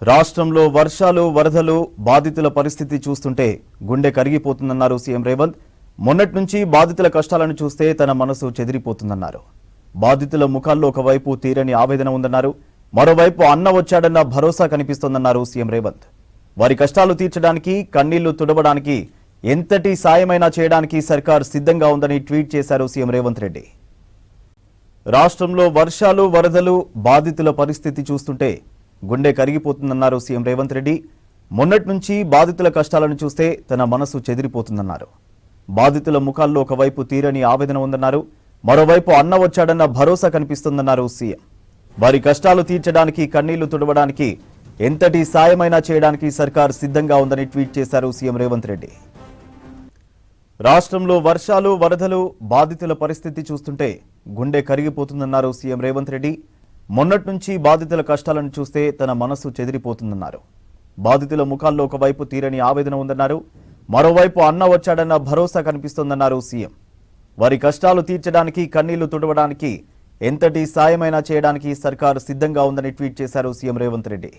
రాష్ట్రంలో వర్షాలు వరదలు బాధితుల పరిస్థితి చూస్తుంటే గుండె కరిగిపోతుందన్నారు సీఎం రేవంత్. మొన్నటి నుంచి బాధితుల కష్టాలను చూస్తే తన మనసు చెదిరిపోతుందన్నారు. బాధితుల ముఖాల్లో ఒకవైపు తీరని ఆవేదన ఉందన్నారు. మరోవైపు అన్న వచ్చాడన్న భరోసా కనిపిస్తోందన్నారు సీఎం రేవంత్. వారి కష్టాలు తీర్చడానికి, కన్నీళ్లు తుడవడానికి ఎంతటి సాయమైనా చేయడానికి సర్కార్ సిద్ధంగా ఉందని ట్వీట్ చేశారు సీఎం రేవంత్ రెడ్డి. రాష్ట్రంలో వర్షాలు వరదలు బాధితుల పరిస్థితి చూస్తుంటే గుండె కరిగిపోతుందన్నారు సీఎం రేవంత్ రెడ్డి. మొన్నటి నుంచి బాధితుల కష్టాలను చూస్తే తన మనసు చెదిరిపోతుందన్నారు. బాధితుల ముఖాల్లో ఒకవైపు తీరని ఆవేదన ఉందన్నారు. మరోవైపు అన్న వచ్చాడన్న భరోసా కనిపిస్తుందన్నారు సీఎం. వారి కష్టాలు తీర్చడానికి, కన్నీళ్లు తుడవడానికి ఎంతటి సాయమైనా చేయడానికి సర్కార్ సిద్ధంగా ఉందని ట్వీట్ చేశారు సీఎం రేవంత్ రెడ్డి. రాష్ట్రంలో వర్షాలు వరదలు బాధితుల పరిస్థితి చూస్తుంటే గుండె కరిగిపోతుందన్నారు సీఎం రేవంత్ రెడ్డి. మొన్నటి నుంచి బాధితుల కష్టాలను చూస్తే తన మనసు చెదిరిపోతుందన్నారు. బాధితుల ముఖాల్లో ఒకవైపు తీరని ఆవేదన ఉందన్నారు. మరోవైపు అన్న వచ్చాడన్న భరోసా కనిపిస్తోందన్నారు సీఎం. వారి కష్టాలు తీర్చడానికి, కన్నీళ్లు తుడవడానికి ఎంతటి సాయమైనా చేయడానికి సర్కారు సిద్ధంగా ఉందని ట్వీట్ చేశారు సీఎం రేవంత్ రెడ్డి.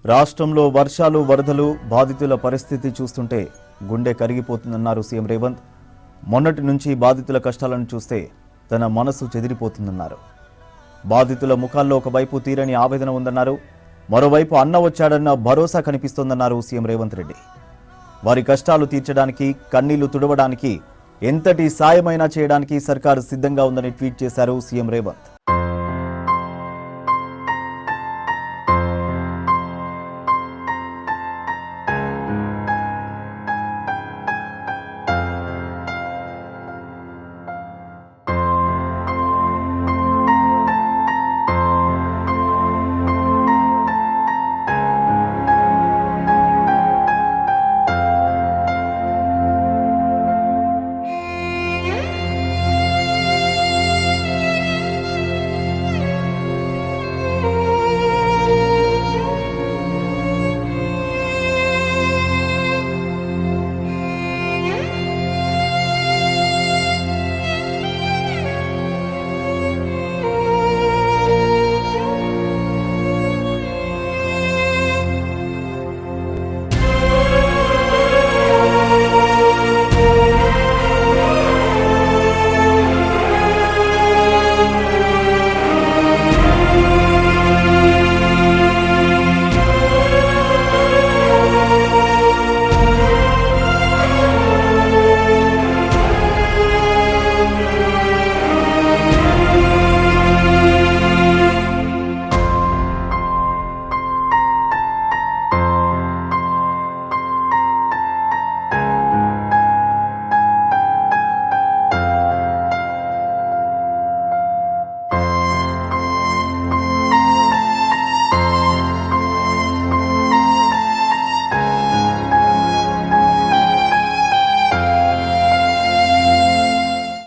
రాష్ట్రంలో వర్షాలు వరదలు బాధితుల పరిస్థితి చూస్తుంటే గుండె కరిగిపోతుందన్నారు సీఎం రేవంత్. మొన్నటి నుంచి బాధితుల కష్టాలను చూస్తే తన మనసు చెదిరిపోతుందన్నారు. బాధితుల ముఖాల్లో ఒకవైపు తీరని ఆవేదన ఉందన్నారు. మరోవైపు అన్న వచ్చాడన్న భరోసా కనిపిస్తోందన్నారు సీఎం రేవంత్ రెడ్డి. వారి కష్టాలు తీర్చడానికి, కన్నీళ్లు తుడవడానికి ఎంతటి సాయమైనా చేయడానికి సర్కారు సిద్ధంగా ఉందని ట్వీట్ చేశారు సీఎం రేవంత్.